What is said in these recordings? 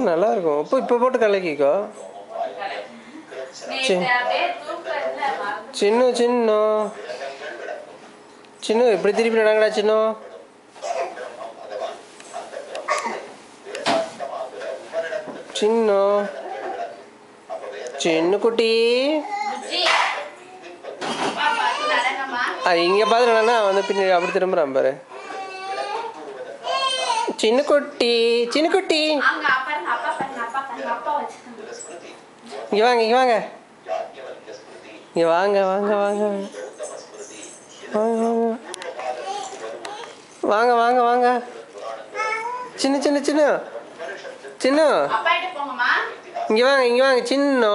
நல்லா இருக்கும். இப்போ போட்டு கலக்கிக்கோ. சின்ன சின்ன சின்ன இப்படி திருப்பி நடங்கடா சின்ன. சின்ன சின்ன குட்டி இங்கே பார்த்துனா வந்து பின்னாடி அப்படி திரும்புகிறான் பாரு. சின்ன குட்டி சின்ன குட்டி இங்கே வாங்க இங்கே வாங்க இங்கே வாங்க வாங்க வாங்க வாங்க வாங்க வாங்க வாங்க சின்ன சின்ன சின்ன சின்ன இங்கே வாங்க இங்கே வாங்க சின்ன.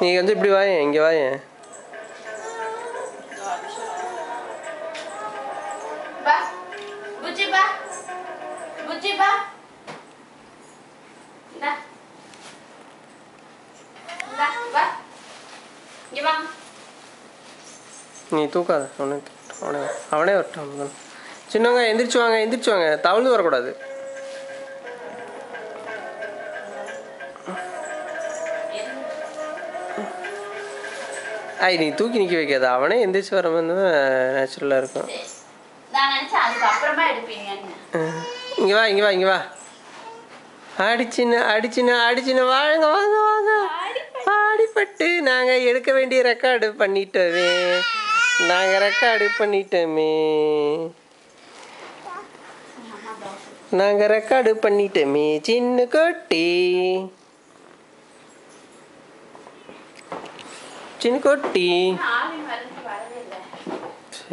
நீ வந்து இப்படி வாயேன் இங்கே வாயேன். நீ தூக்காத அவனே வரட்டும். சின்னவங்க எந்திரிச்சு வாங்க எந்திரிச்சு வாங்க. தவழ்ந்து வரக்கூடாது. நீ தூக்கி நிற்க வைக்காத. அவனே எந்திரிச்சு வர மாதிரி தான் நேச்சுரலாக இருக்கும். இங்கே வா இங்கே வா இங்கே வா. அடிச்சின்னு அடிச்சின்னு அடிச்சின்னு வாங்க வாங்க வாங்க. பாடிப்பட்டு நாங்கள் எடுக்க வேண்டிய ரெக்கார்டு பண்ணிட்டோமே. நாங்கள் ரெக்கார்டு பண்ணிட்டோமே. நாங்கள் ரெக்கார்டு பண்ணிட்டோமே சின்ன குட்டி சின்ன குட்டி.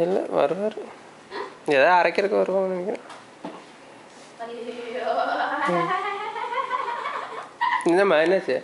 இல்லை வருவார். ஏதாவது அரைக்கிறதுக்கு வருவாங்கன்னு நினைக்கிறேன். என்னம்மா என்னாச்சு?